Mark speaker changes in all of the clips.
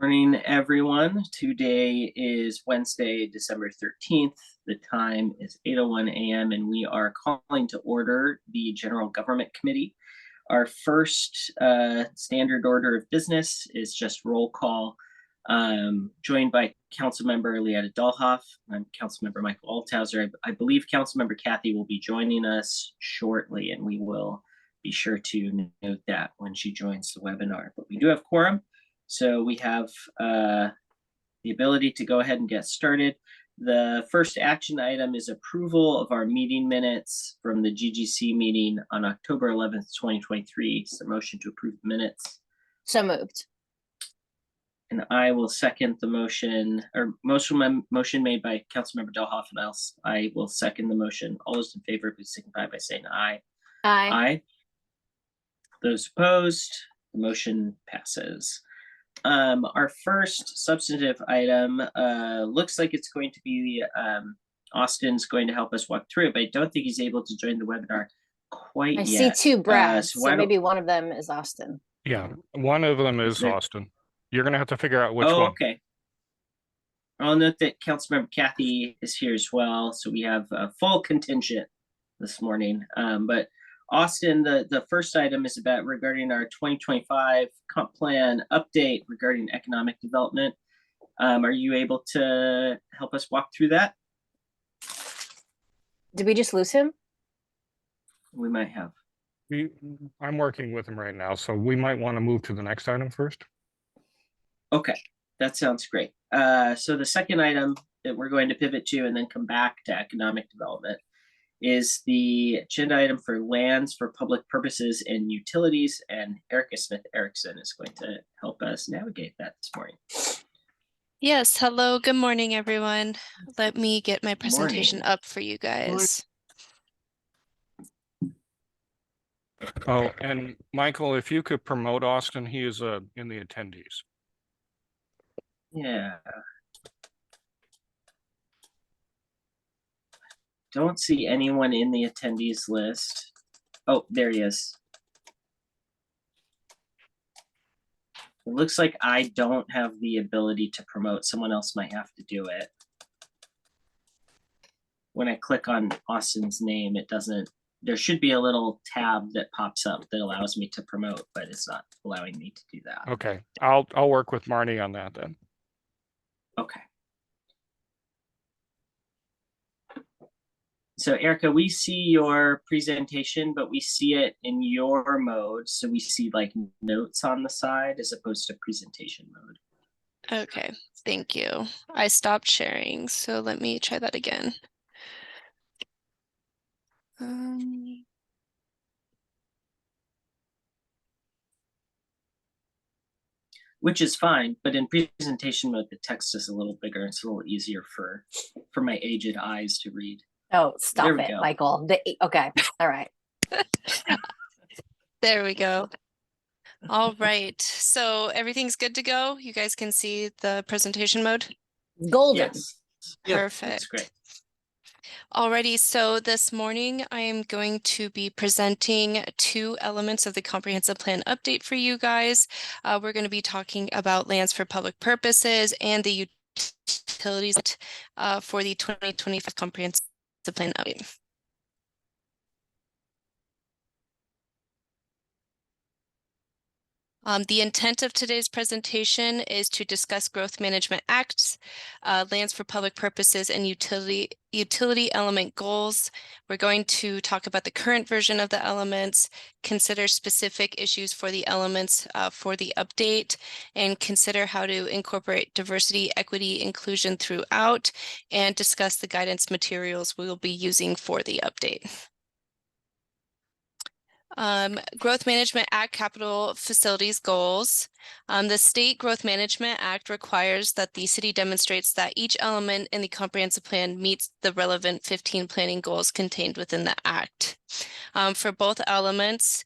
Speaker 1: Morning, everyone. Today is Wednesday, December 13th. The time is 8:01 a.m. and we are calling to order the General Government Committee. Our first standard order of business is just roll call, joined by Councilmember Leatta Dalhoff. I'm Councilmember Michael Althauser. I believe Councilmember Kathy will be joining us shortly, and we will be sure to note that when she joins the webinar. But we do have quorum. So we have the ability to go ahead and get started. The first action item is approval of our meeting minutes from the GGC meeting on October 11th, 2023. So motion to approve the minutes.
Speaker 2: So moved.
Speaker 1: And I will second the motion, or motion made by Councilmember Dalhoff, and I will second the motion. All those in favor, please signify by saying aye.
Speaker 2: Aye.
Speaker 1: Aye. Those opposed, the motion passes. Our first substantive item looks like it's going to be Austin's going to help us walk through it, but I don't think he's able to join the webinar quite yet.
Speaker 2: I see two Brads,
Speaker 1: so
Speaker 2: so maybe one of them is Austin.
Speaker 3: Yeah, one of them is Austin. You're going to have to figure out which one.
Speaker 1: Okay. I'll note that Councilmember Kathy is here as well, so we have a full contingent this morning. But Austin, the first item is about regarding our 2025 comp plan update regarding economic development. Are you able to help us walk through that?
Speaker 2: Did we just lose him?
Speaker 1: We might have.
Speaker 3: I'm working with him right now, so we might want to move to the next item first.
Speaker 1: Okay, that sounds great. So the second item that we're going to pivot to and then come back to economic development is the agenda item for lands for public purposes and utilities, and Erica Smith Erickson is going to help us navigate that this morning.
Speaker 4: Yes, hello, good morning, everyone. Let me get my presentation up for you guys.
Speaker 3: Oh, and Michael, if you could promote Austin, he is in the attendees.
Speaker 1: Yeah. Don't see anyone in the attendees list. Oh, there he is. It looks like I don't have the ability to promote. Someone else might have to do it. When I click on Austin's name, it doesn't, there should be a little tab that pops up that allows me to promote, but it's not allowing me to do that.
Speaker 3: Okay, I'll work with Marnie on that then.
Speaker 1: Okay. So Erica, we see your presentation, but we see it in your mode. So we see like notes on the side as opposed to presentation mode.
Speaker 4: Okay, thank you. I stopped sharing, so let me try that again.
Speaker 1: Which is fine, but in presentation mode, the text is a little bigger. It's a little easier for my aged eyes to read.
Speaker 2: Oh, stop it, Michael. Okay, all right.
Speaker 4: There we go. All right, so everything's good to go. You guys can see the presentation mode?
Speaker 2: Golden.
Speaker 1: Yes.
Speaker 4: Perfect.
Speaker 1: That's great.
Speaker 4: Alrighty, so this morning I am going to be presenting two elements of the comprehensive plan update for you guys. We're going to be talking about lands for public purposes and the utilities for the 2025 comprehensive plan update. The intent of today's presentation is to discuss Growth Management Acts, lands for public purposes, and utility element goals. We're going to talk about the current version of the elements, consider specific issues for the elements for the update, and consider how to incorporate diversity, equity, inclusion throughout, and discuss the guidance materials we will be using for the update. Growth Management Act capital facilities goals. The State Growth Management Act requires that the city demonstrates that each element in the comprehensive plan meets the relevant 15 planning goals contained within the act. For both elements,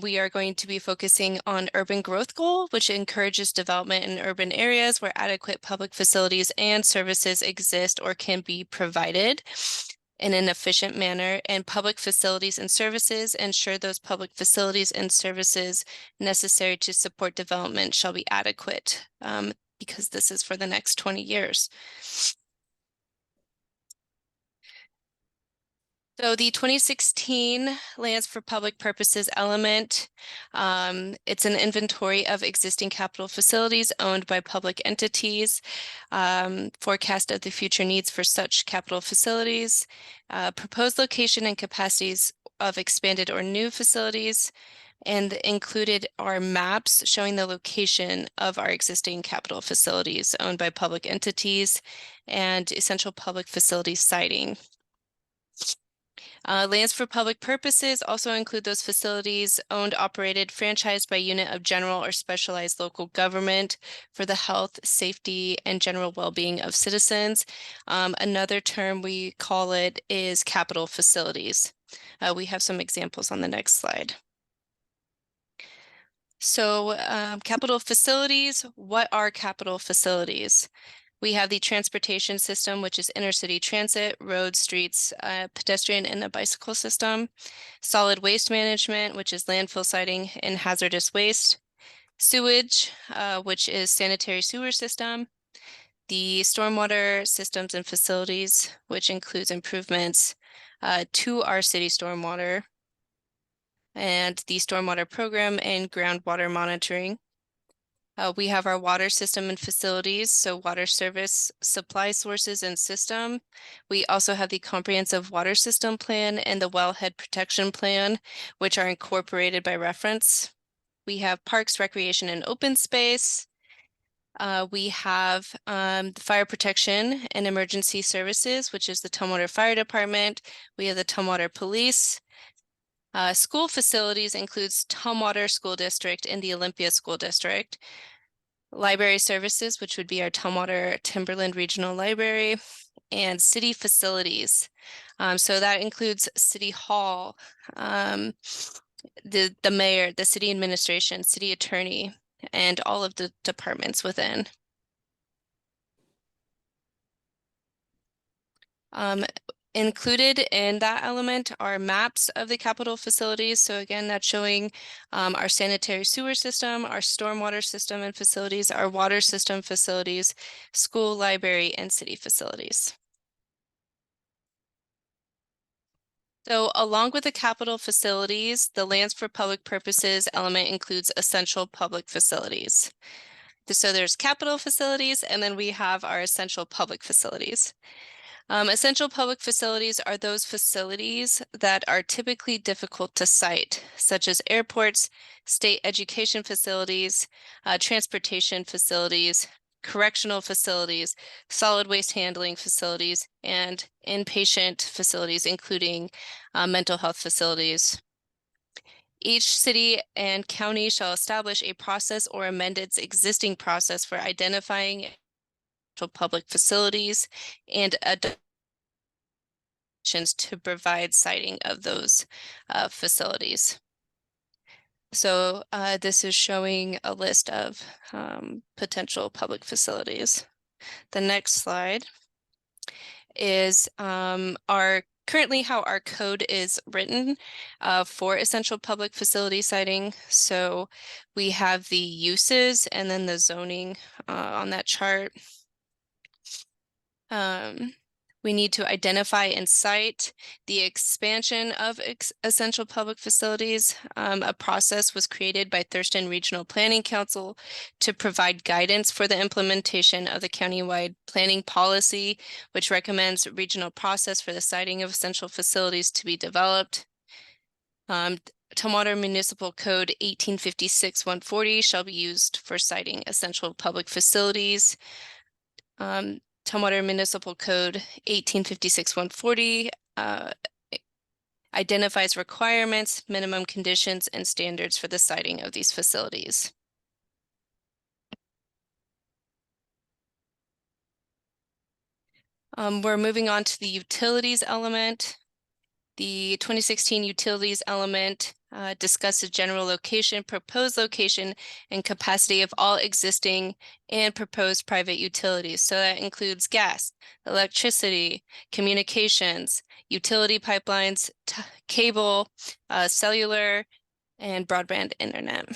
Speaker 4: we are going to be focusing on urban growth goal, which encourages development in urban areas where adequate public facilities and services exist or can be provided. in an efficient manner, and public facilities and services, ensure those public facilities and services necessary to support development shall be adequate, because this is for the next 20 years. So the 2016 lands for public purposes element, it's an inventory of existing capital facilities owned by public entities, forecast of the future needs for such capital facilities, proposed location and capacities of expanded or new facilities, and included are maps showing the location of our existing capital facilities owned by public entities and essential public facilities siting. Lands for public purposes also include those facilities owned, operated, franchised by unit of general or specialized local government for the health, safety, and general well-being of citizens. Another term we call it is capital facilities. We have some examples on the next slide. So capital facilities, what are capital facilities? We have the transportation system, which is intercity transit, roads, streets, pedestrian, and a bicycle system. Solid waste management, which is landfill siting and hazardous waste. Sewage, which is sanitary sewer system. The stormwater systems and facilities, which includes improvements to our city stormwater. And the stormwater program and groundwater monitoring. We have our water system and facilities, so water service, supply sources, and system. We also have the comprehensive water system plan and the wellhead protection plan, which are incorporated by reference. We have parks, recreation, and open space. We have the fire protection and emergency services, which is the Tumwater Fire Department. We have the Tumwater Police. School facilities includes Tumwater School District and the Olympia School District. Library services, which would be our Tumwater Timberland Regional Library, and city facilities. So that includes City Hall, the mayor, the city administration, city attorney, and all of the departments within. Included in that element are maps of the capital facilities. So again, that's showing our sanitary sewer system, our stormwater system and facilities, our water system facilities, school, library, and city facilities. So along with the capital facilities, the lands for public purposes element includes essential public facilities. So there's capital facilities, and then we have our essential public facilities. Essential public facilities are those facilities that are typically difficult to cite, such as airports, state education facilities, transportation facilities, correctional facilities, solid waste handling facilities, and inpatient facilities, including mental health facilities. Each city and county shall establish a process or amend its existing process for identifying public facilities and to provide siting of those facilities. So this is showing a list of potential public facilities. The next slide is currently how our code is written for essential public facility siting. So we have the uses and then the zoning on that chart. We need to identify and cite the expansion of essential public facilities. A process was created by Thurston Regional Planning Council to provide guidance for the implementation of the countywide planning policy, which recommends a regional process for the siting of essential facilities to be developed. Tumwater Municipal Code 1856-140 shall be used for siting essential public facilities. Tumwater Municipal Code 1856-140 identifies requirements, minimum conditions, and standards for the siting of these facilities. We're moving on to the utilities element. The 2016 utilities element discusses general location, proposed location, and capacity of all existing and proposed private utilities. So that includes gas, electricity, communications, utility pipelines, cable, cellular, and broadband internet.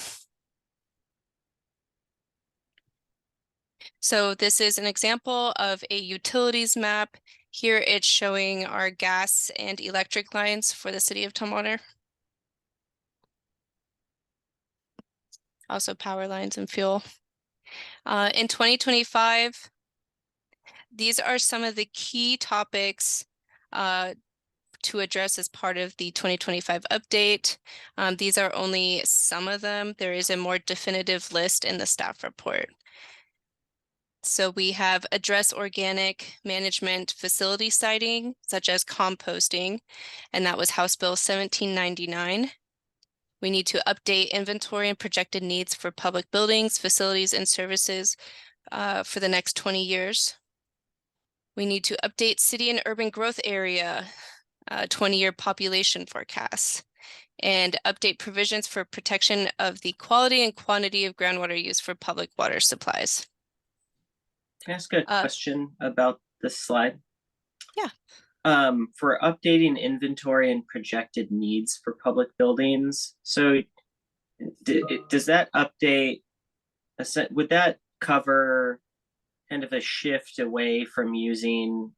Speaker 4: So this is an example of a utilities map. Here it's showing our gas and electric lines for the city of Tumwater. Also power lines and fuel. In 2025, these are some of the key topics to address as part of the 2025 update. These are only some of them. There is a more definitive list in the staff report. So we have address organic management facility siting, such as composting, and that was House Bill 1799. We need to update inventory and projected needs for public buildings, facilities, and services for the next 20 years. We need to update city and urban growth area 20-year population forecasts, and update provisions for protection of the quality and quantity of groundwater use for public water supplies.
Speaker 1: Can I ask a question about this slide?
Speaker 4: Yeah.
Speaker 1: For updating inventory and projected needs for public buildings, so does that update, would that cover kind of a shift away from using,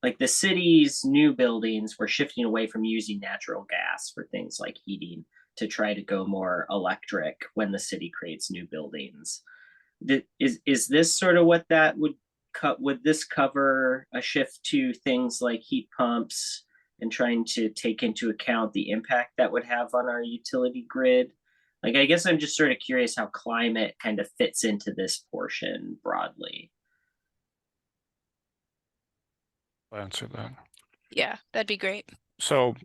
Speaker 1: like the city's new buildings were shifting away from using natural gas for things like heating to try to go more electric when the city creates new buildings. Is this sort of what that would would this cover a shift to things like heat pumps and trying to take into account the impact that would have on our utility grid? Like, I guess I'm just sort of curious how climate kind of fits into this portion broadly.
Speaker 3: I'll answer that.
Speaker 4: Yeah, that'd be great.
Speaker 3: So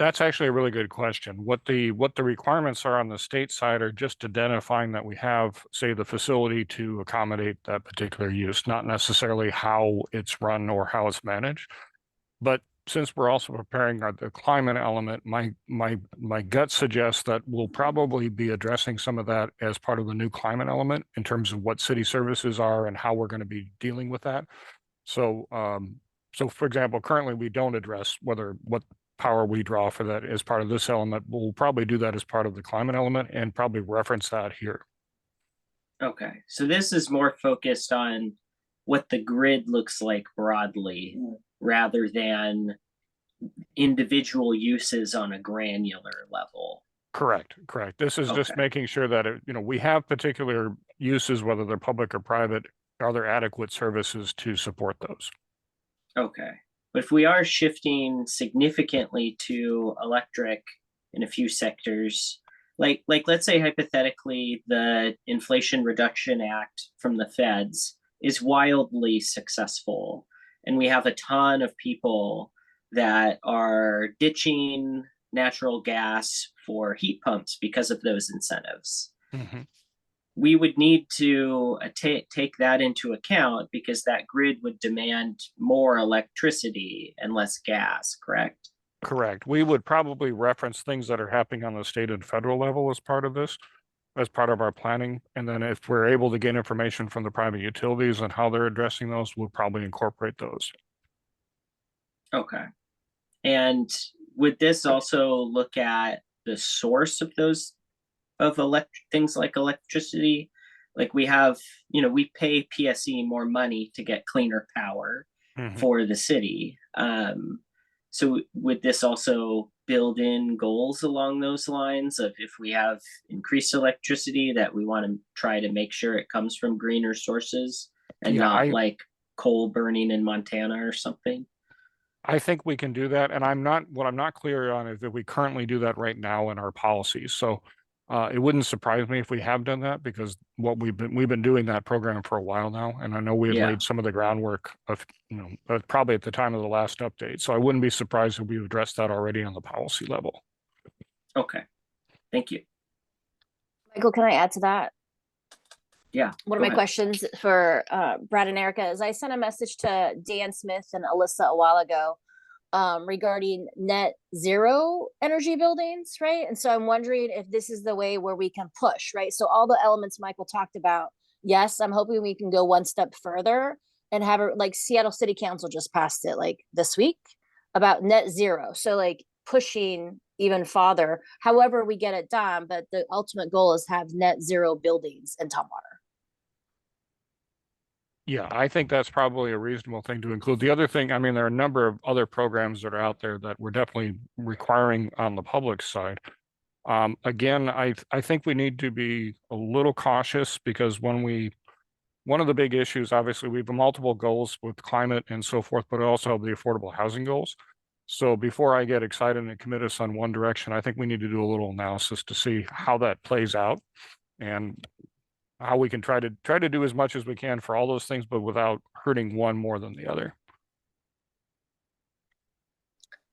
Speaker 3: that's actually a really good question. What the requirements are on the state side are just identifying that we have, say, the facility to accommodate that particular use, not necessarily how it's run or how it's managed. But since we're also preparing the climate element, my gut suggests that we'll probably be addressing some of that as part of the new climate element in terms of what city services are and how we're going to be dealing with that. So, so for example, currently we don't address what power we draw for that as part of this element. We'll probably do that as part of the climate element and probably reference that here.
Speaker 1: Okay, so this is more focused on what the grid looks like broadly rather than individual uses on a granular level.
Speaker 3: Correct. This is just making sure that we have particular uses, whether they're public or private. Are there adequate services to support those?
Speaker 1: Okay. But if we are shifting significantly to electric in a few sectors, like let's say hypothetically the Inflation Reduction Act from the feds is wildly successful, and we have a ton of people that are ditching natural gas for heat pumps because of those incentives.
Speaker 3: Mm-hmm.
Speaker 1: We would need to take that into account because that grid would demand more electricity and less gas, correct?
Speaker 3: Correct. We would probably reference things that are happening on the state and federal level as part of this, as part of our planning. And then if we're able to get information from the private utilities and how they're addressing those, we'll probably incorporate those.
Speaker 1: Okay. And would this also look at the source of those things like electricity? Like we have, we pay PSE more money to get cleaner power for the city. So would this also build in goals along those lines of, if we have increased electricity, that we want to try to make sure it comes from greener sources and not like coal burning in Montana or something?
Speaker 3: I think we can do that. And what I'm not clear on is that we currently do that right now in our policies. So it wouldn't surprise me if we have done that, because we've been doing that program for a while now, and I know we had laid some of the groundwork of probably at the time of the last update. So I wouldn't be surprised if we addressed that already on the policy level.
Speaker 1: Okay, thank you.
Speaker 2: Michael, can I add to that?
Speaker 1: Yeah.
Speaker 2: One of my questions for Brad and Erica is, I sent a message to Dan Smith and Alyssa a while ago regarding net zero energy buildings, right? And so I'm wondering if this is the way where we can push, right? So all the elements Michael talked about, yes, I'm hoping we can go one step further and have it like Seattle City Council just passed it like this week about net zero. So like pushing even farther, however we get it done, but the ultimate goal is have net zero buildings in Tumwater.
Speaker 3: Yeah, I think that's probably a reasonable thing to include. The other thing, I mean, there are a number of other programs that are out there that we're definitely requiring on the public side. Again, I think we need to be a little cautious because one of the big issues, obviously, we have multiple goals with climate and so forth, but also have the affordable housing goals. So before I get excited and commit us on one direction, I think we need to do a little analysis to see how that plays out and how we can try to do as much as we can for all those things, but without hurting one more than the other.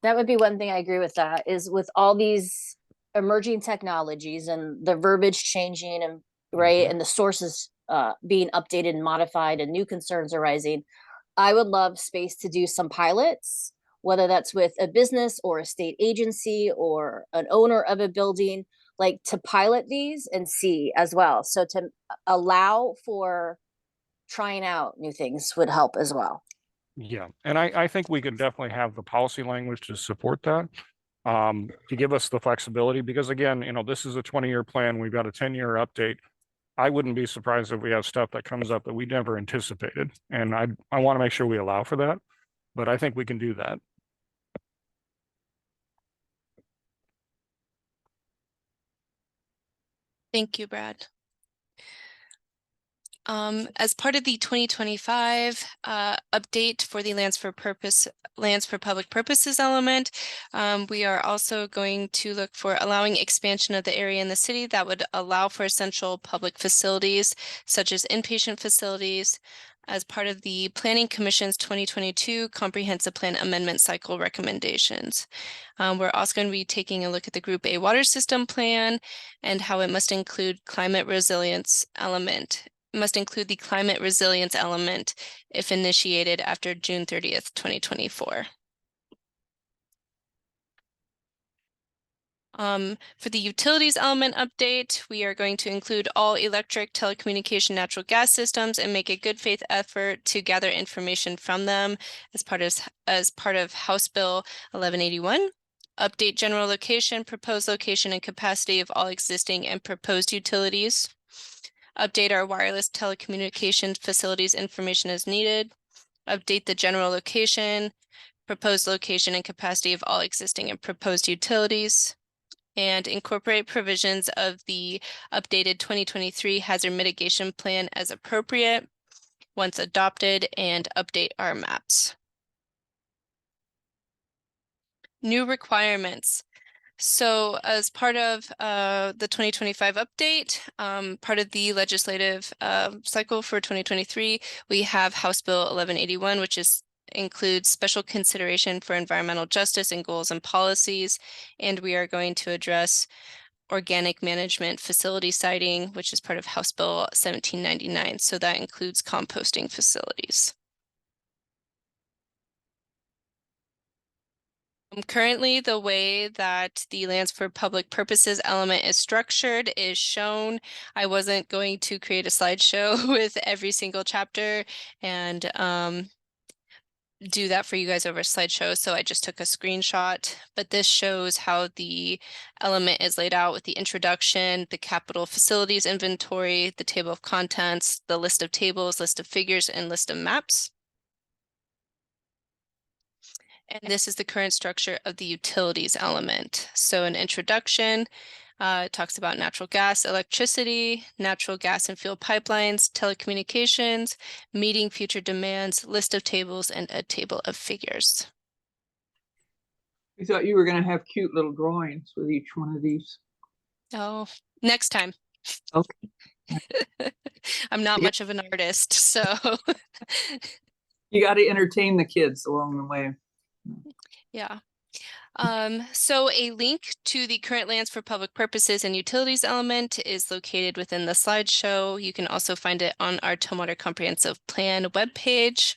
Speaker 2: That would be one thing I agree with that is with all these emerging technologies and the verbiage changing and right and the sources being updated and modified and new concerns arising. I would love space to do some pilots, whether that's with a business or a state agency or an owner of a building, like to pilot these and see as well. So to allow for trying out new things would help as well.
Speaker 3: Yeah, and I think we can definitely have the policy language to support that, to give us the flexibility, because again, you know, this is a 20-year plan. We've got a 10-year update. I wouldn't be surprised if we have stuff that comes up that we never anticipated. And I want to make sure we allow for that, but I think we can do that.
Speaker 4: Thank you, Brad. As part of the 2025 update for the lands for public purposes element, we are also going to look for allowing expansion of the area in the city that would allow for essential public facilities such as inpatient facilities as part of the Planning Commission's 2022 Comprehensive Plan Amendment Cycle recommendations. We're also going to be taking a look at the Group A Water System Plan and how it must include climate resilience element. Must include the climate resilience element if initiated after June 30th, 2024. For the utilities element update, we are going to include all electric, telecommunication, natural gas systems and make a good faith effort to gather information from them as part of House Bill 1181. Update general location, proposed location, and capacity of all existing and proposed utilities. Update our wireless telecommunications facilities information as needed. Update the general location, proposed location, and capacity of all existing and proposed utilities. And incorporate provisions of the updated 2023 hazard mitigation plan as appropriate once adopted, and update our maps. New requirements. So as part of the 2025 update, part of the legislative cycle for 2023, we have House Bill 1181, which includes special consideration for environmental justice and goals and policies. And we are going to address organic management facility siting, which is part of House Bill 1799. So that includes composting facilities. Currently, the way that the lands for public purposes element is structured is shown. I wasn't going to create a slideshow with every single chapter and do that for you guys over a slideshow. So I just took a screenshot, but this shows how the element is laid out with the introduction, the capital facilities inventory, the table of contents, the list of tables, list of figures, and list of maps. And this is the current structure of the utilities element. So an introduction talks about natural gas, electricity, natural gas and fuel pipelines, telecommunications, meeting future demands, list of tables, and a table of figures.
Speaker 5: I thought you were going to have cute little drawings with each one of these.
Speaker 4: Oh, next time.
Speaker 5: Okay.
Speaker 4: I'm not much of an artist, so.
Speaker 5: You got to entertain the kids along the way.
Speaker 4: Yeah. So a link to the current lands for public purposes and utilities element is located within the slideshow. You can also find it on our Tumwater Comprehensive Plan webpage.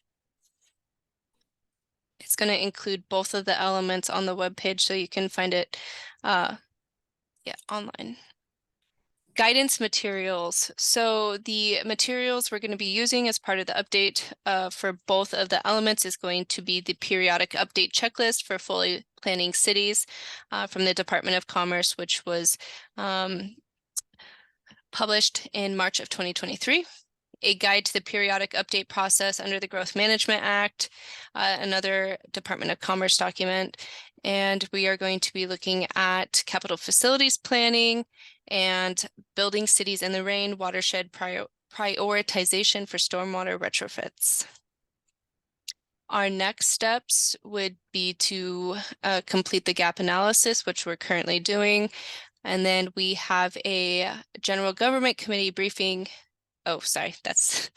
Speaker 4: It's going to include both of the elements on the webpage, so you can find it online. Guidance materials. So the materials we're going to be using as part of the update for both of the elements is going to be the periodic update checklist for fully planning cities from the Department of Commerce, which was published in March of 2023. A guide to the periodic update process under the Growth Management Act, another Department of Commerce document. And we are going to be looking at capital facilities planning and building cities in the rain, watershed prioritization for stormwater retrofits. Our next steps would be to complete the gap analysis, which we're currently doing. And then we have a general government committee briefing. Oh, sorry, that's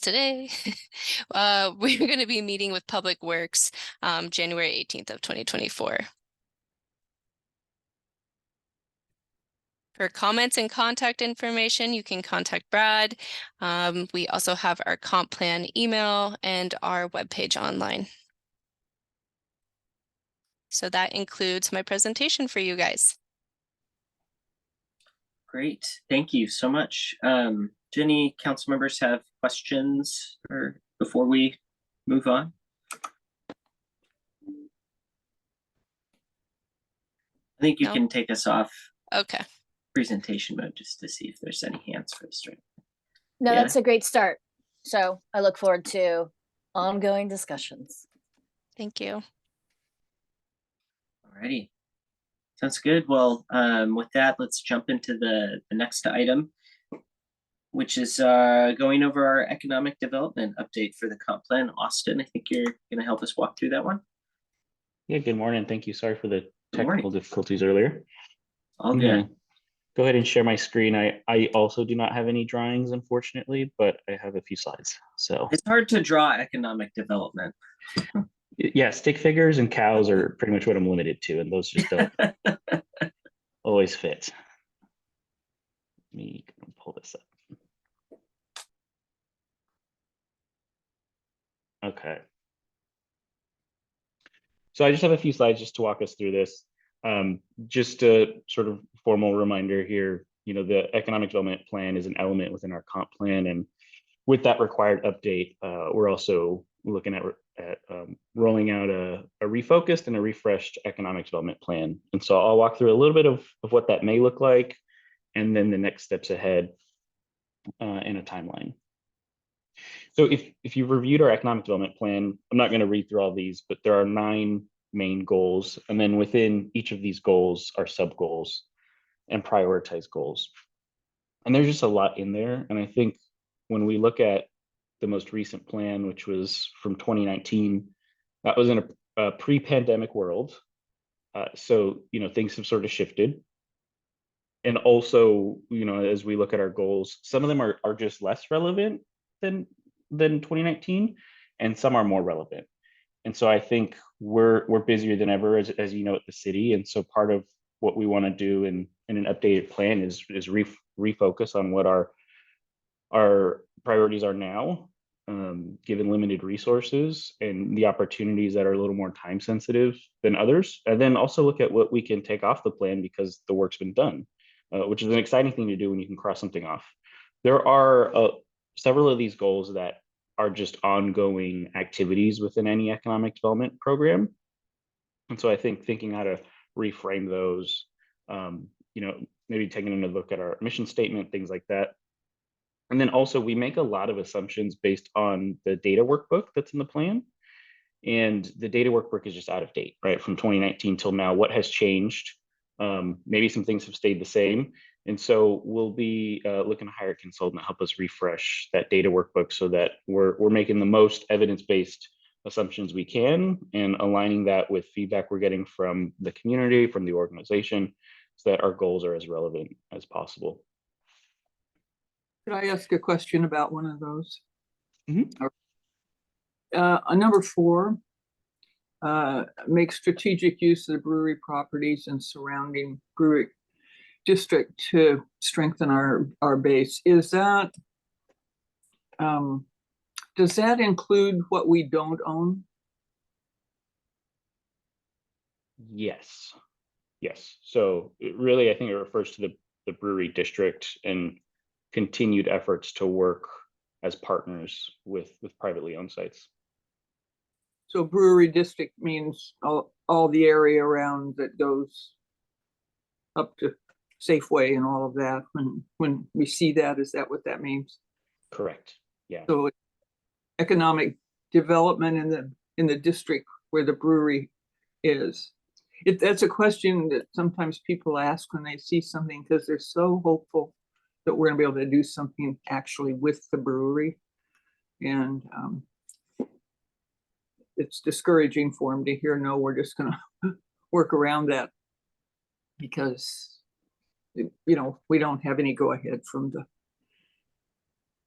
Speaker 4: today. We're going to be meeting with Public Works January 18th of 2024. For comments and contact information, you can contact Brad. We also have our comp plan email and our webpage online. So that includes my presentation for you guys.
Speaker 1: Great, thank you so much. Do any council members have questions or before we move on? I think you
Speaker 4: No?
Speaker 1: can take us off
Speaker 4: Okay.
Speaker 1: presentation mode just to see if there's any hands raised.
Speaker 2: No,
Speaker 1: Yeah.
Speaker 2: that's a great start. So I look forward to ongoing discussions.
Speaker 4: Thank you.
Speaker 1: Alrighty, sounds good. Well, with that, let's jump into the next item, which is going over our economic development update for the comp plan. Austin, I think you're going to help us walk through that one.
Speaker 6: Yeah, good morning. Thank you. Sorry for the
Speaker 1: Good morning.
Speaker 6: technical difficulties earlier.
Speaker 1: All
Speaker 6: I'm
Speaker 1: good.
Speaker 6: gonna go ahead and share my screen. I also do not have any drawings, unfortunately, but I have a few slides. So
Speaker 1: It's hard to draw economic development.
Speaker 6: yeah, stick figures and cows are pretty much what I'm limited to, and those just don't always fit. Let me pull this up. Okay. So I just have a few slides just to walk us through this. Just a sort of formal reminder here, you know, the economic development plan is an element within our comp plan, and with that required update, we're also looking at rolling out a refocused and a refreshed economic development plan. And so I'll walk through a little bit of what that may look like, and then the next steps ahead in a timeline. So if you've reviewed our economic development plan, I'm not going to read through all these, but there are 9 main goals. And then within each of these goals are sub goals and prioritized goals. And there's just a lot in there. And I think when we look at the most recent plan, which was from 2019, that was in a pre-pandemic world. So, you know, things have sort of shifted. And also, you know, as we look at our goals, some of them are just less relevant than 2019, and some are more relevant. And so I think we're busier than ever, as you know, at the city. And so part of what we want to do in an updated plan is refocus on what our priorities are now, given limited resources and the opportunities that are a little more time sensitive than others. And then also look at what we can take off the plan because the work's been done, which is an exciting thing to do when you can cross something off. There are several of these goals that are just ongoing activities within any economic development program. And so I think thinking how to reframe those, you know, maybe taking another look at our mission statement, things like that. And then also we make a lot of assumptions based on the data workbook that's in the plan. And the data workbook is just out of date, right? From 2019 till now, what has changed? Maybe some things have stayed the same. And so we'll be looking to hire a consultant to help us refresh that data workbook so that we're making the most evidence-based assumptions we can and aligning that with feedback we're getting from the community, from the organization, so that our goals are as relevant as possible.
Speaker 5: Could I ask a question about one of those?
Speaker 6: Mhm.
Speaker 5: Number 4, make strategic use of the brewery properties and surrounding brewery district to strengthen our base. Is that, does that include what we don't own?
Speaker 6: Yes. Yes. So really, I think it refers to the brewery district and continued efforts to work as partners with privately owned sites.
Speaker 5: So brewery district means all the area around that goes up to Safeway and all of that. When we see that, is that what that means?
Speaker 6: Correct. Yeah.
Speaker 5: So economic development in the district where the brewery is. That's a question that sometimes people ask when they see something, because they're so hopeful that we're gonna be able to do something actually with the brewery. And it's discouraging for them to hear, no, we're just gonna work around that. Because, we don't have any go ahead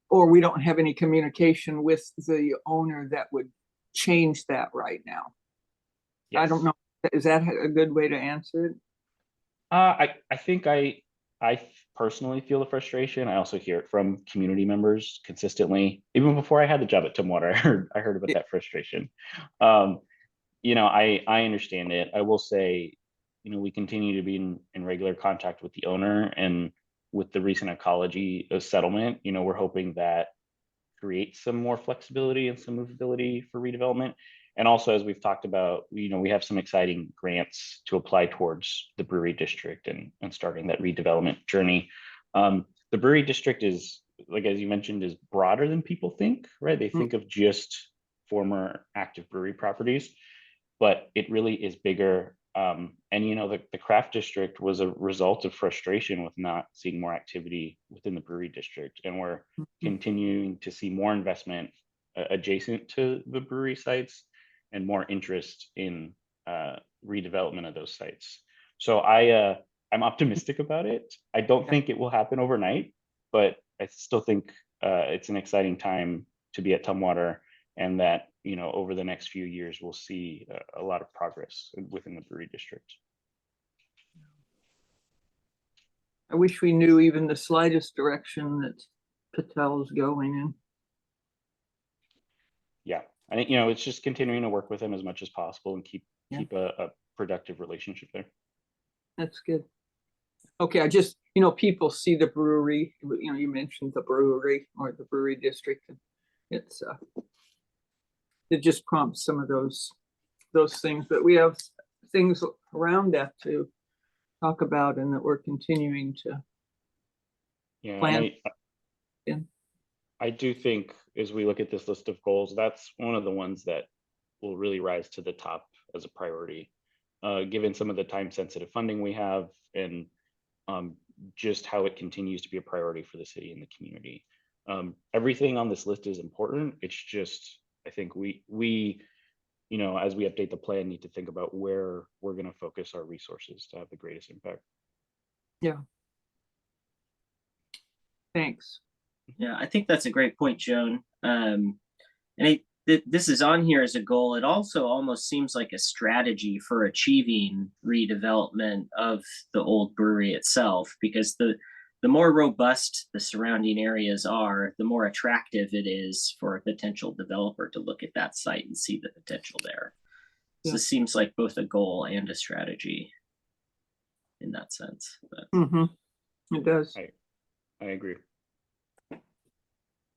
Speaker 5: or we don't have any communication with the owner that would change that right now. I don't know. Is that a good way to answer it?
Speaker 6: I think I personally feel the frustration. I also hear it from community members consistently. Even before I had the job at Tumwater, I heard about that frustration. I understand it. I will say, we continue to be in regular contact with the owner, and with the recent ecology settlement, we're hoping that creates some more flexibility and some movability for redevelopment. And also, as we've talked about, we have some exciting grants to apply towards the brewery district and starting that redevelopment journey. The brewery district is, like, as you mentioned, is broader than people think, right? They think of just former active brewery properties, but it really is bigger. And the craft district was a result of frustration with not seeing more activity within the brewery district, and we're continuing to see more investment adjacent to the brewery sites and more interest in redevelopment of those sites. So I'm optimistic about it. I don't think it will happen overnight, but I still think it's an exciting time to be at Tumwater, and that over the next few years we'll see a lot of progress within the brewery district.
Speaker 5: I wish we knew even the slightest direction that Patel's going in.
Speaker 6: Yeah, I think it's just continuing to work with him as much as possible and keep a productive relationship there.
Speaker 5: That's good. Okay, I just, people see the brewery, you mentioned the brewery or the brewery district. And it just prompts some of those things, but we have things around that to talk about, and that we're continuing to plan.
Speaker 6: I do think, as we look at this list of goals, that's one of the ones that will really rise to the top as a priority, given some of the time sensitive funding we have, and just how it continues to be a priority for the city and the community. Everything on this list is important. It's just, I think we as we update the plan, need to think about where we're going to focus our resources to have the greatest impact.
Speaker 5: Yeah. Thanks.
Speaker 1: Yeah, I think that's a great point, Joan. And this is on here as a goal. It also almost seems like a strategy for achieving redevelopment of the old brewery itself, because the more robust the surrounding areas are, the more attractive it is for a potential developer to look at that site and see the potential there. So this seems like both a goal and a strategy in that sense. But.
Speaker 5: It does.
Speaker 6: I agree.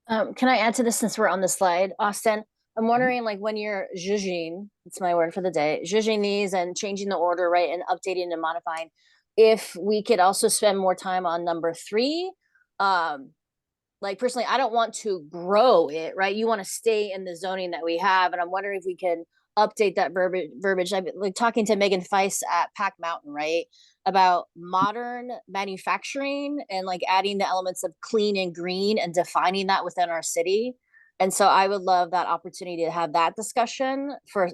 Speaker 2: Can I add to this since we're on the slide, Austin? I'm wondering, like, when you're zhuzhing, it's my word for the day, zhuzhing these and changing the order, right, and updating and modifying, if we could also spend more time on number 3. Like, personally, I don't want to grow it, right? You want to stay in the zoning that we have, and I'm wondering if we can update that verbiage. I've been, like, talking to Megan Feiss at Pack Mountain, right, about modern manufacturing and, like, adding the elements of clean and green and defining that within our city. And so I would love that opportunity to have that discussion for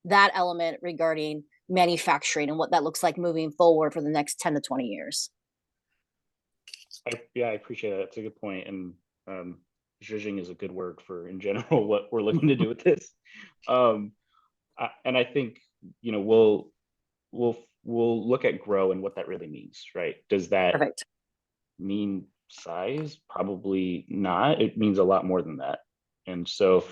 Speaker 2: that element regarding manufacturing and what that looks like moving forward for the next 10 to 20 years.
Speaker 6: I appreciate that. It's a good point. And zhuzhing is a good word for, in general, what we're looking to do with this. And I think, we'll look at grow and what that really means, right? Does that mean size? Probably not. It means a lot more than that. And so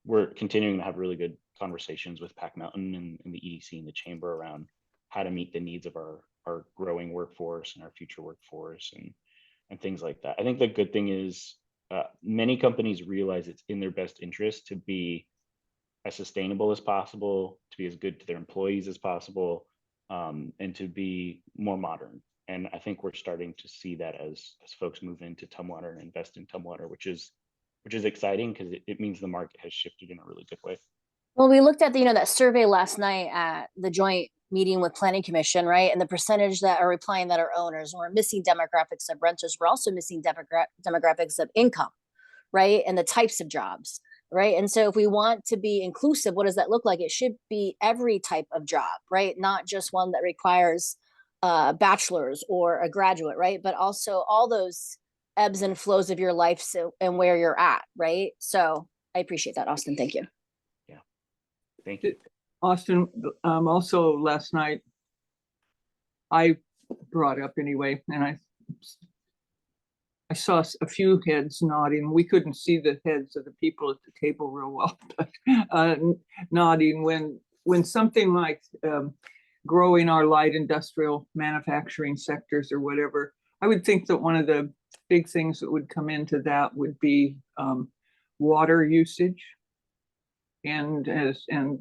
Speaker 6: we're continuing to have really good conversations with Pac Mountain and the EDC and the chamber around how to meet the needs of our growing workforce and our future workforce and things like that. I think the good thing is many companies realize it's in their best interest to be as sustainable as possible, to be as good to their employees as possible, and to be more modern. And I think we're starting to see that as folks move into Tumwater and invest in Tumwater, which is exciting because it means the market has shifted in a really good way.
Speaker 2: Well, we looked at the, that survey last night at the joint meeting with Planning Commission, right? And the percentage that are replying that are owners. We're missing demographics of renters. We're also missing demographics of income, right? And the types of jobs, right? And so if we want to be inclusive, what does that look like? It should be every type of job, right? Not just one that requires a bachelor's or a graduate, right? But also all those ebbs and flows of your life and where you're at, right? So I appreciate that, Austin. Thank you.
Speaker 6: Thank you.
Speaker 5: Austin, also last night, I brought up anyway, and I saw a few heads nodding. We couldn't see the heads of the people at the table real well, but nodding when something like growing our light industrial manufacturing sectors or whatever, I would think that one of the big things that would come into that would be water usage. And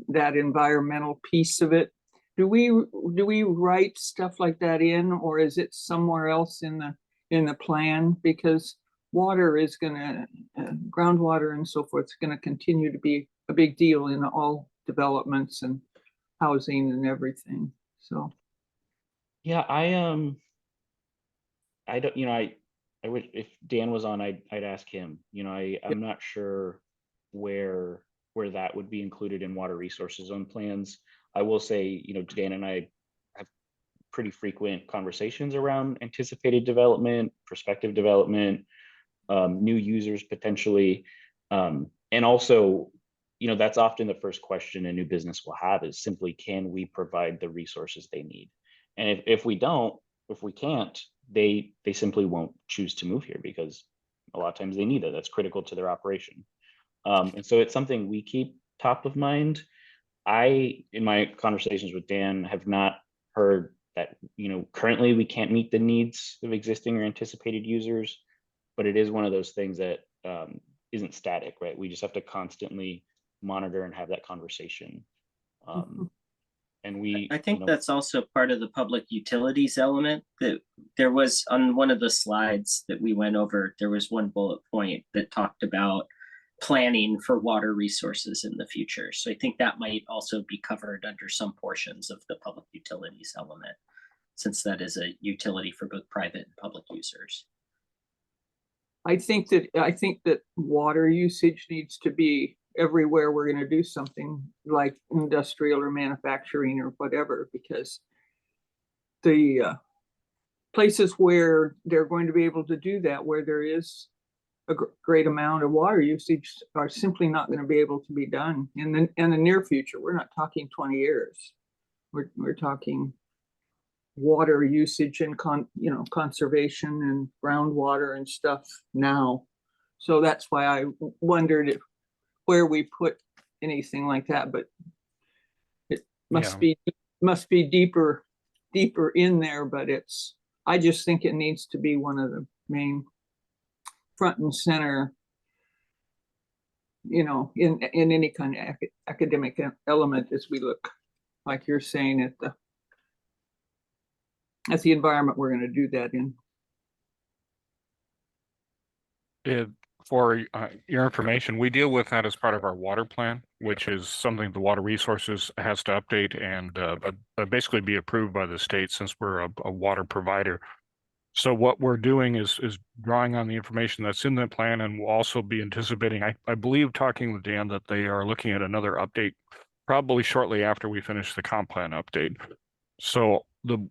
Speaker 5: that environmental piece of it. Do we write stuff like that in, or is it somewhere else in the plan? Because water is gonna, groundwater and so forth, is gonna continue to be a big deal in all developments and housing and everything. So.
Speaker 6: Yeah, I don't, I would, if Dan was on, I'd ask him. I'm not sure where that would be included in water resources zone plans. I will say, Dan and I have pretty frequent conversations around anticipated development, prospective development, new users potentially. And also, that's often the first question a new business will have is simply, can we provide the resources they need? And if we can't, they simply won't choose to move here because a lot of times they need it. That's critical to their operation. And so it's something we keep top of mind. In my conversations with Dan, have not heard that, currently we can't meet the needs of existing or anticipated users, but it is one of those things that isn't static, right? We just have to constantly monitor and have that conversation. And
Speaker 1: I think that's also part of the public utilities element that there was on one of the slides that we went over, there was one bullet point that talked about planning for water resources in the future. So I think that might also be covered under some portions of the public utilities element, since that is a utility for both private and public users.
Speaker 5: I think that water usage needs to be everywhere we're going to do something like industrial or manufacturing or whatever, because the places where they're going to be able to do that, where there is a great amount of water usage, are simply not going to be able to be done in the near future. We're not talking 20 years. We're talking water usage and conservation and groundwater and stuff now. So that's why I wondered where we put anything like that, but it must be deeper in there. But I just think it needs to be one of the main front and center, in any kind of academic element as we look, like you're saying, at the environment we're going to do that in.
Speaker 3: For your information, we deal with that as part of our water plan, which is something the Water Resources has to update and basically be approved by the state, since we're a water provider. So what we're doing is drawing on the information that's in the plan, and we'll also be anticipating, I believe, talking with Dan, that they are looking at another update probably shortly after we finish the comp plan update. So the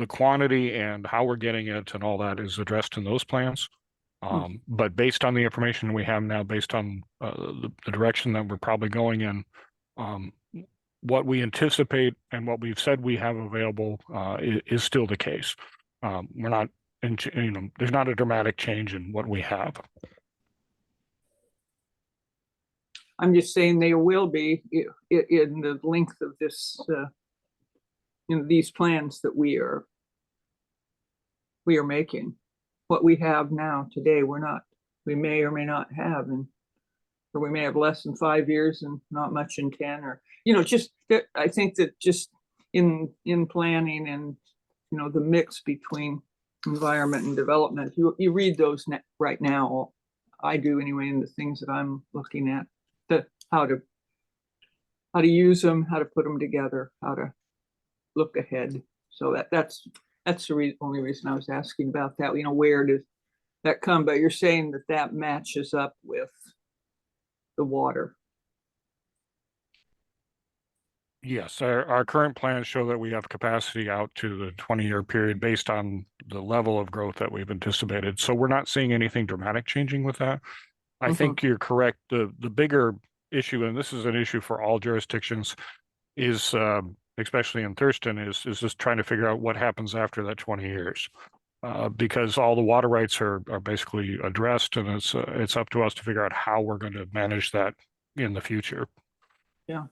Speaker 3: quantity and how we're getting it and all that is addressed in those plans. But based on the information we have now, based on the direction that we're probably going in, what we anticipate and what we've said we have available is still the case. We're not, there's not a dramatic change in what we have.
Speaker 5: I'm just saying they will be in the length of this, these plans that we are making. What we have now today, we may or may not have, or we may have less than 5 years and not much in 10, or, just that, I think that just in planning and, the mix between environment and development, you read those right now. I do anyway, in the things that I'm looking at, how to use them, how to put them together, how to look ahead. So that's the only reason I was asking about that. Where does that come? But you're saying that matches up with the water.
Speaker 3: Yes, our current plans show that we have capacity out to the 20-year period based on the level of growth that we've anticipated. So we're not seeing anything dramatic changing with that. I think you're correct. The bigger issue, and this is an issue for all jurisdictions, is especially in Thurston, is just trying to figure out what happens after that 20 years. Because all the water rights are basically addressed, and it's up to us to figure out how we're going to manage that in the future.
Speaker 5: Yeah.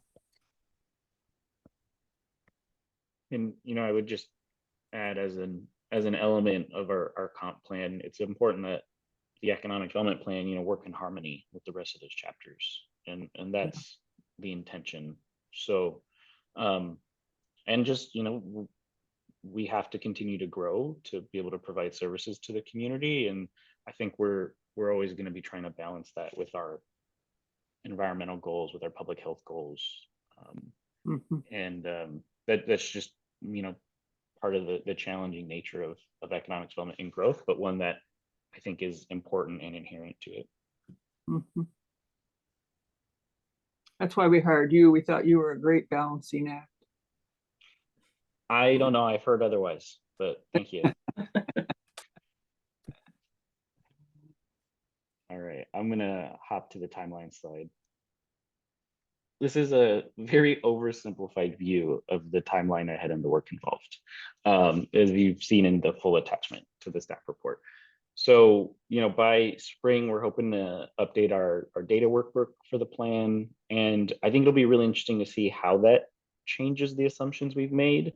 Speaker 6: And, I would just add as an element of our comp plan, it's important that the economic development plan, work in harmony with the rest of those chapters. And that's the intention. So, and just, we have to continue to grow to be able to provide services to the community. And I think we're always going to be trying to balance that with our environmental goals, with our public health goals. And that's just, part of the challenging nature of economic development and growth, but one that I think is important and inherent to it.
Speaker 5: That's why we hired you. We thought you were a great balancing act.
Speaker 6: I don't know. I've heard otherwise, but thank you. All right, I'm gonna hop to the timeline slide. This is a very oversimplified view of the timeline ahead and the work involved, as you've seen in the full attachment to the staff report. So, by spring, we're hoping to update our data workbook for the plan. And I think it'll be really interesting to see how that changes the assumptions we've made.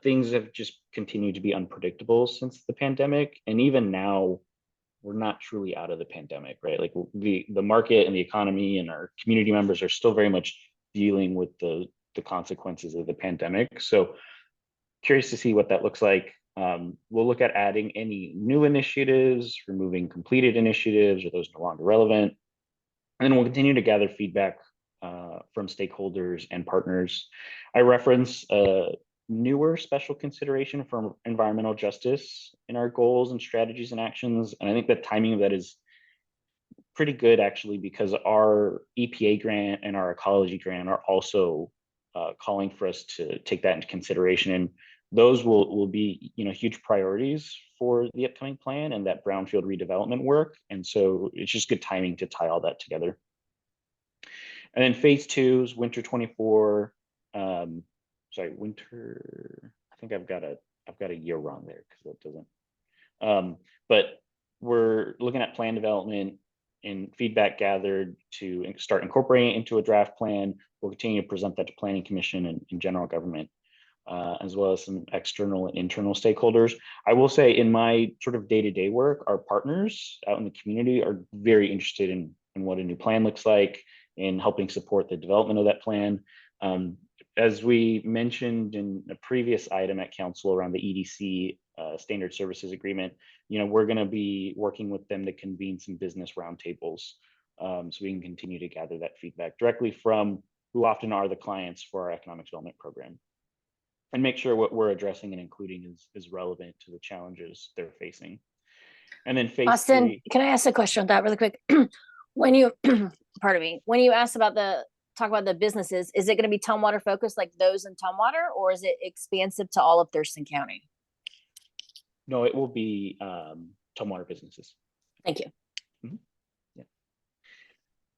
Speaker 6: Things have just continued to be unpredictable since the pandemic. And even now, we're not truly out of the pandemic, right? Like the market and the economy and our community members are still very much dealing with the consequences of the pandemic. So curious to see what that looks like. We'll look at adding any new initiatives, removing completed initiatives or those no longer relevant. And then we'll continue to gather feedback from stakeholders and partners. I reference newer special consideration for environmental justice in our goals and strategies and actions. And I think the timing of that is pretty good, actually, because our EPA grant and our ecology grant are also calling for us to take that into consideration. And those will be, huge priorities for the upcoming plan and that brownfield redevelopment work. And so it's just good timing to tie all that together. And then phase 2 is winter 24. Winter, I think I've got a year wrong there because that doesn't. But we're looking at plan development and feedback gathered to start incorporating it into a draft plan. We'll continue to present that to Planning Commission and general government, as well as some external and internal stakeholders. I will say in my sort of day-to-day work, our partners out in the community are very interested in what a new plan looks like and helping support the development of that plan. As we mentioned in a previous item at council around the EDC standard services agreement, we're going to be working with them to convene some business roundtables, so we can continue to gather that feedback directly from who often are the clients for our economic development program, and make sure what we're addressing and including is relevant to the challenges they're facing. And then phase
Speaker 2: Austin,
Speaker 6: 3.
Speaker 2: can I ask a question on that really quick? When you, pardon me, when you asked about talk about the businesses, is it going to be Tumwater focused like those in Tumwater, or is it expansive to all of Thurston County?
Speaker 6: No, it will be Tumwater businesses.
Speaker 2: Thank you.
Speaker 6: Yeah.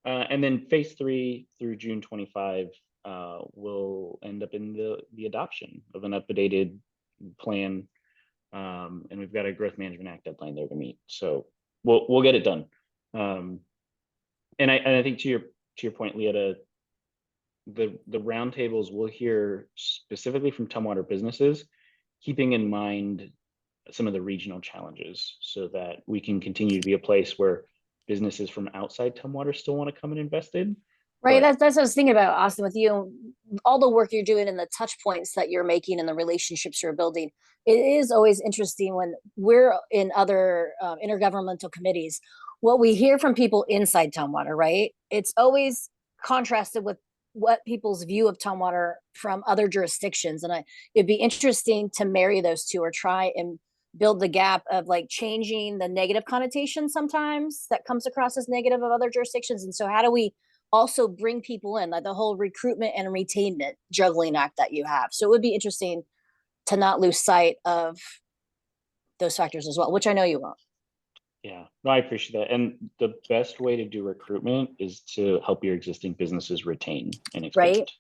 Speaker 6: And then phase 3 through June 25 will end up in the adoption of an updated plan, and we've got a Growth Management Act deadline there to meet. So we'll get it done. And I think to your point, Leota, the roundtables will hear specifically from Tumwater businesses, keeping in mind some of the regional challenges so that we can continue to be a place where businesses from outside Tumwater still want to come and invest in.
Speaker 2: Right.
Speaker 6: But
Speaker 2: That's what I was thinking about, Austin, with you, all the work you're doing and the touch points that you're making and the relationships you're building. It is always interesting when we're in other intergovernmental committees, what we hear from people inside Tumwater, right? It's always contrasted with what people's view of Tumwater from other jurisdictions. And it'd be interesting to marry those two or try and build the gap of like changing the negative connotation sometimes that comes across as negative of other jurisdictions. And so how do we also bring people in, like the whole recruitment and retainment juggling act that you have? So it would be interesting to not lose sight of those factors as well, which I know you won't.
Speaker 6: yeah, no, I appreciate that. And the best way to do recruitment is to help your existing businesses retain and expand.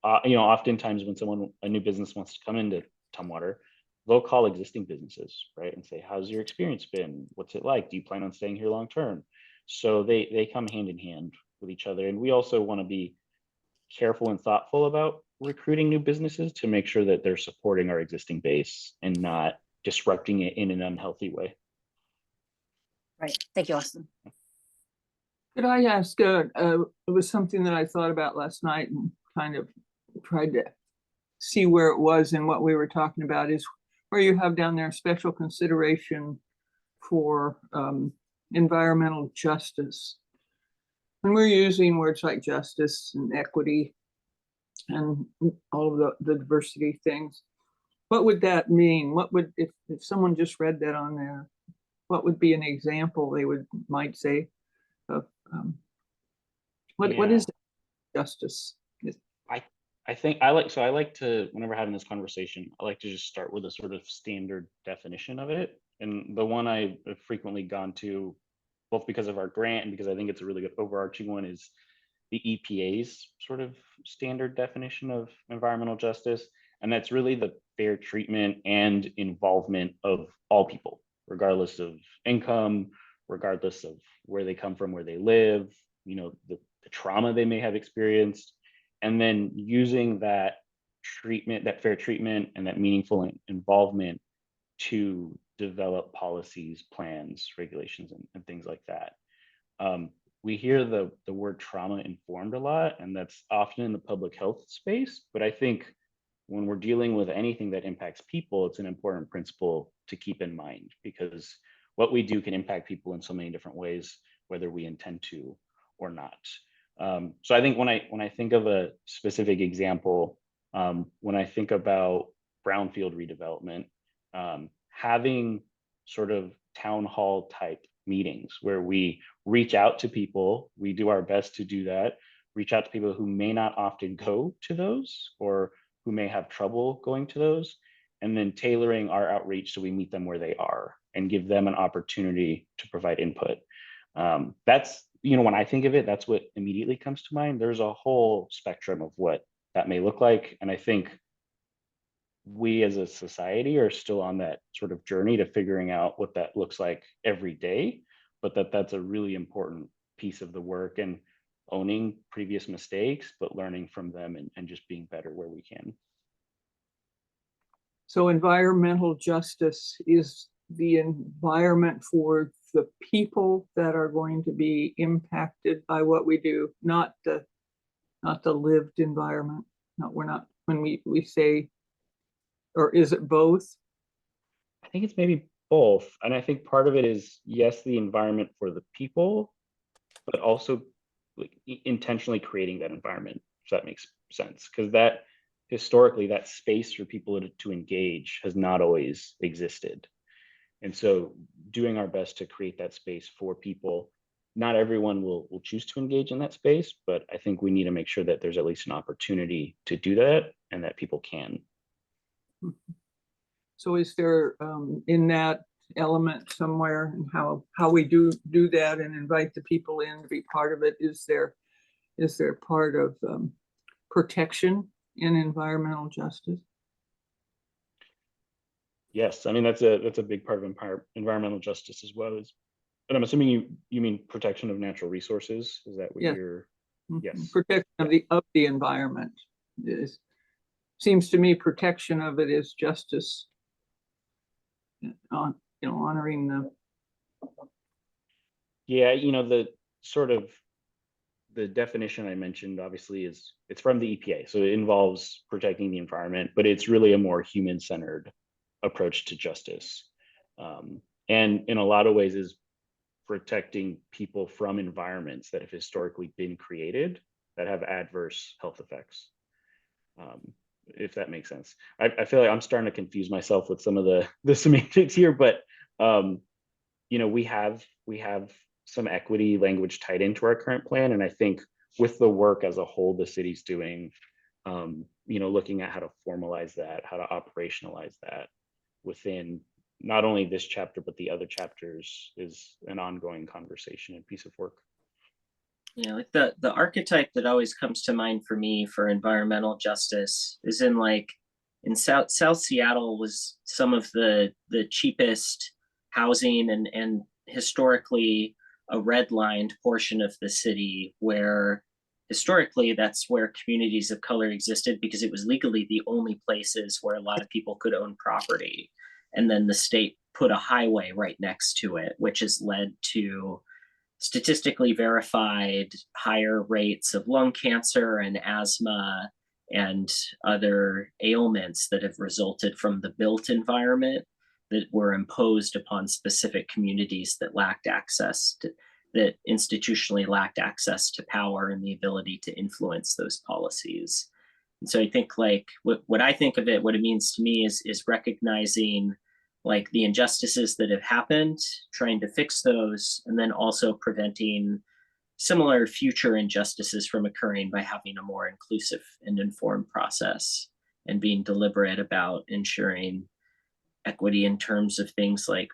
Speaker 6: Oftentimes when a new business wants to come into Tumwater, they'll call existing businesses, right, and say, how's your experience been? What's it like? Do you plan on staying here long term? So they come hand in hand with each other. And we also want to be careful and thoughtful about recruiting new businesses to make sure that they're supporting our existing base and not disrupting it in an unhealthy way.
Speaker 2: Right. Thank you, Austin.
Speaker 5: Could I ask, it was something that I thought about last night and kind of tried to see where it was, and what we were talking about is where you have down there special consideration for environmental justice. When we're using words like justice and equity and all of the diversity things, what would that mean? What would, if someone just read that on there, what would be an example they might say of what is justice?
Speaker 6: I think I like to, whenever having this conversation, I like to just start with a sort of standard definition of it. And the one I've frequently gone to, both because of our grant and because I think it's a really good overarching one, is the EPA's sort of standard definition of environmental justice. And that's really the fair treatment and involvement of all people, regardless of income, regardless of where they come from, where they live, the trauma they may have experienced. And then using that treatment, that fair treatment and that meaningful involvement to develop policies, plans, regulations, and things like that. We hear the word trauma informed a lot, and that's often in the public health space. But I think when we're dealing with anything that impacts people, it's an important principle to keep in mind, because what we do can impact people in so many different ways, whether we intend to or not. So I think when I think of a specific example, when I think about brownfield redevelopment, having sort of town hall type meetings where we reach out to people, we do our best to do that, reach out to people who may not often go to those or who may have trouble going to those, and then tailoring our outreach so we meet them where they are and give them an opportunity to provide input. That's, when I think of it, that's what immediately comes to mind. There's a whole spectrum of what that may look like. And I think we as a society are still on that sort of journey to figuring out what that looks like every day, but that's a really important piece of the work, and owning previous mistakes, but learning from them and just being better where we can.
Speaker 5: So environmental justice is the environment for the people that are going to be impacted by what we do, not the lived environment. No, we're not, when we say, or is it both?
Speaker 6: I think it's maybe both. And I think part of it is, yes, the environment for the people, but also like intentionally creating that environment, if that makes sense. Because that historically, that space for people to engage has not always existed. And so doing our best to create that space for people. Not everyone will choose to engage in that space, but I think we need to make sure that there's at least an opportunity to do that and that people can.
Speaker 5: So is there in that element somewhere, and how we do that and invite the people in to be part of it, is there part of protection in environmental justice?
Speaker 6: Yes, I mean that's a big part of environmental justice as well, is And I'm assuming you mean protection of natural resources? Is that what
Speaker 5: Yes.
Speaker 6: you're?
Speaker 5: Mhm.
Speaker 6: Yes.
Speaker 5: Protection of the environment is, seems to me protection of it is justice. On, you know, honoring the,
Speaker 6: Yeah, you know, the sort of the definition I mentioned obviously is it's from the EPA, so it involves protecting the environment, but it's really a more human-centered approach to justice. And in a lot of ways is protecting people from environments that have historically been created that have adverse health effects. If that makes sense. I feel like I'm starting to confuse myself with some of the semantics here, but you know, we have some equity language tied into our current plan, and I think with the work as a whole the city's doing, you know, looking at how to formalize that, how to operationalize that within not only this chapter but the other chapters is an ongoing conversation and piece of work.
Speaker 1: Yeah, like the archetype that always comes to mind for me for environmental justice is in like in South Seattle was some of the cheapest housing and historically a redlined portion of the city where historically that's where communities of color existed because it was legally the only places where a lot of people could own property. And then the state put a highway right next to it, which has led to statistically verified higher rates of lung cancer and asthma and other ailments that have resulted from the built environment that were imposed upon specific communities that lacked access to, that institutionally lacked access to power and the ability to influence those policies. And so I think like what I think of it, what it means to me is recognizing like the injustices that have happened, trying to fix those, and then also preventing similar future injustices from occurring by having a more inclusive and informed process and being deliberate about ensuring equity in terms of things like,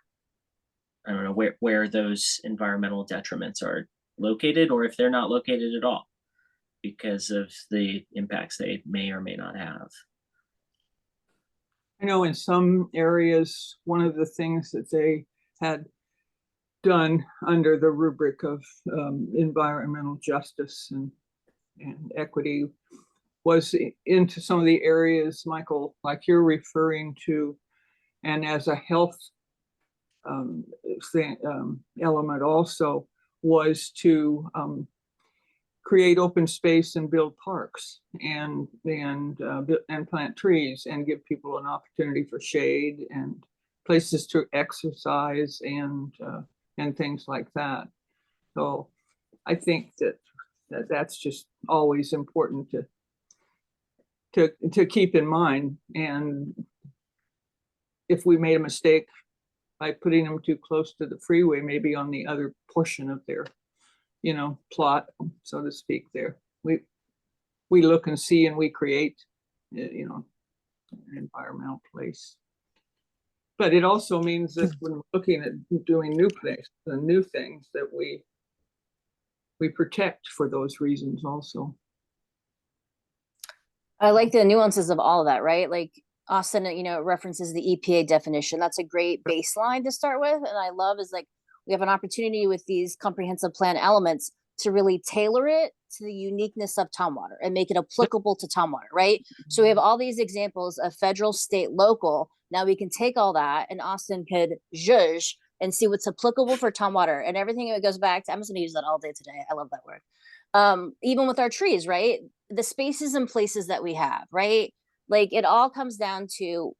Speaker 1: I don't know, where those environmental detriments are located or if they're not located at all because of the impacts they may or may not have.
Speaker 5: I know in some areas, one of the things that they had done under the rubric of environmental justice and equity was into some of the areas, Michael, like you're referring to, and as a health element also was to create open space and build parks and plant trees and give people an opportunity for shade and places to exercise and things like that. So I think that's just always important to keep in mind. And if we made a mistake by putting them too close to the freeway, maybe on the other portion of their, you know, plot, so to speak, there. We look and see and we create, you know, an environmental place. But it also means that when we're looking at doing new places and new things that we protect for those reasons also.
Speaker 2: I like the nuances of all of that, right? Like Austin, you know, references the EPA definition. That's a great baseline to start with. And I love is like we have an opportunity with these comprehensive plan elements to really tailor it to the uniqueness of Tumwater and make it applicable to Tumwater, right? So we have all these examples of federal, state, local. Now we can take all that and Austin could judge and see what's applicable for Tumwater and everything that goes back to, I'm just gonna use that all day today. I love that word. Even with our trees, right? The spaces and places that we have, right? Like it all comes down to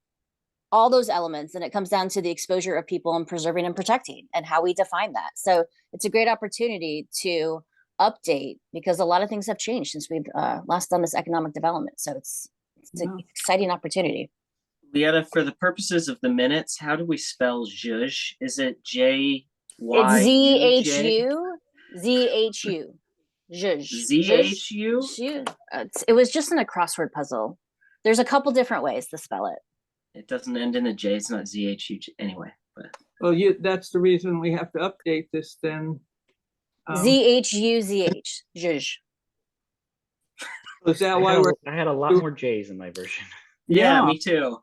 Speaker 2: all those elements and it comes down to the exposure of people and preserving and protecting and how we define that. So it's a great opportunity to update because a lot of things have changed since we've last done this economic development. So it's an exciting opportunity.
Speaker 1: Leetta, for the purposes of the minutes, how do we spell zhuzh? Is it J-Y-U-J?
Speaker 2: It's Z-H-U. Zhuzh.
Speaker 1: Z-H-U?
Speaker 2: It was just in a crossword puzzle. There's a couple different ways to spell it.
Speaker 1: It doesn't end in a J, it's not Z-H-U-J, anyway. But.
Speaker 5: Well, that's the reason we have to update this then.
Speaker 2: Z-H-U-Z-H. Zhuzh.
Speaker 5: Is that why
Speaker 6: I had a lot more J's in my version.
Speaker 1: Yeah, me too.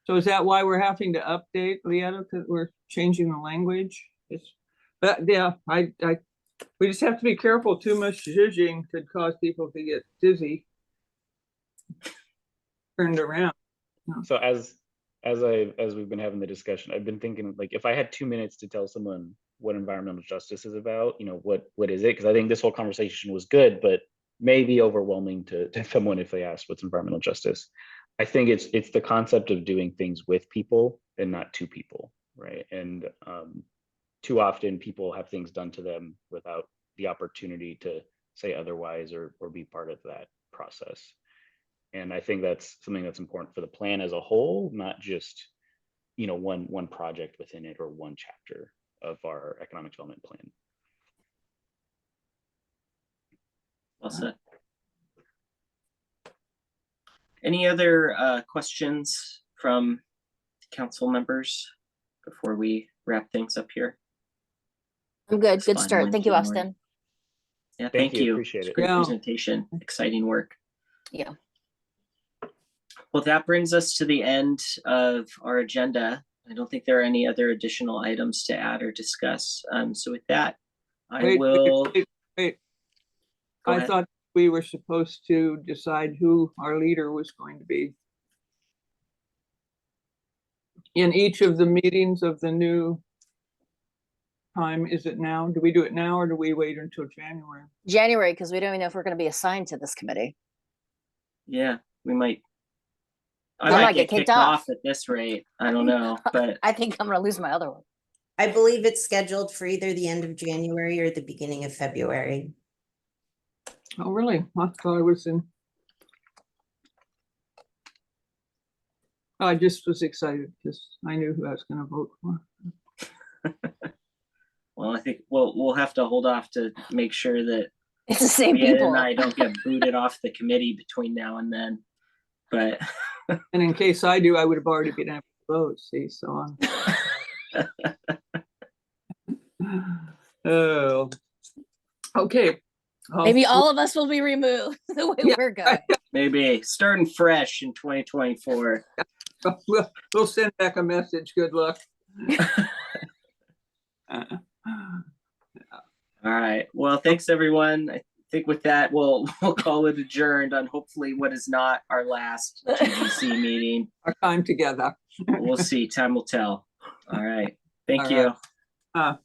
Speaker 5: So is that why we're having to update, Leetta, because we're changing the language? But yeah, we just have to be careful. Too much zhuzhing could cause people to get dizzy. Turned around.
Speaker 6: So as we've been having the discussion, I've been thinking, like, if I had 2 minutes to tell someone what environmental justice is about, what is it? Because I think this whole conversation was good, but maybe overwhelming to someone if they asked what's environmental justice. I think it's the concept of doing things with people and not to people, right? And too often people have things done to them without the opportunity to say otherwise or be part of that process. And I think that's something that's important for the plan as a whole, not just, one project within it or one chapter of our economic development plan.
Speaker 1: Well said. Any other questions from council members before we wrap things up here?
Speaker 2: I'm good.
Speaker 1: It's
Speaker 2: Good
Speaker 1: fun
Speaker 2: start. Thank you,
Speaker 1: Wednesday morning.
Speaker 2: Austin.
Speaker 1: Yeah,
Speaker 6: Thank
Speaker 1: thank
Speaker 6: you.
Speaker 1: you.
Speaker 6: Appreciate
Speaker 1: It's a
Speaker 6: it.
Speaker 1: great
Speaker 5: Yeah.
Speaker 1: presentation, exciting work.
Speaker 2: Yeah.
Speaker 1: Well, that brings us to the end of our agenda. I don't think there are any other additional items to add or discuss. So with that, I will.
Speaker 5: Wait.
Speaker 1: Go
Speaker 5: I
Speaker 1: ahead.
Speaker 5: thought we were supposed to decide who our leader was going to be. In each of the meetings of the new time, is it now? Do we do it now or do we wait until January?
Speaker 2: January, because we don't even know if we're going to be assigned to this committee.
Speaker 1: Yeah, we might. I
Speaker 2: I
Speaker 1: might
Speaker 2: might
Speaker 1: get
Speaker 2: get
Speaker 1: kicked
Speaker 2: kicked
Speaker 1: off
Speaker 2: off.
Speaker 1: at this rate. I don't know, but
Speaker 2: I think I'm going to lose my other one.
Speaker 7: I believe it's scheduled for either the end of January or the beginning of February.
Speaker 5: Oh, really? I thought I was in. I just was excited because I knew who I was going to vote for.
Speaker 1: well, I think we'll have to hold off to make sure that
Speaker 2: It's the same
Speaker 1: Leah
Speaker 2: people.
Speaker 1: and I don't get booted off the committee between now and then. But
Speaker 5: And in case I do, I would have already been able to vote, see, so on. Oh. Okay.
Speaker 2: Maybe all of us will be removed the way
Speaker 5: Yeah.
Speaker 2: we're going.
Speaker 1: maybe starting fresh in 2024.
Speaker 5: We'll send back a message. Good luck.
Speaker 1: All right. Well, thanks everyone. I think with that, we'll call it adjourned on hopefully what is not our last GGC meeting.
Speaker 5: Our time together.
Speaker 1: We'll see. Time will tell. All right. Thank
Speaker 5: All
Speaker 1: you.
Speaker 5: right.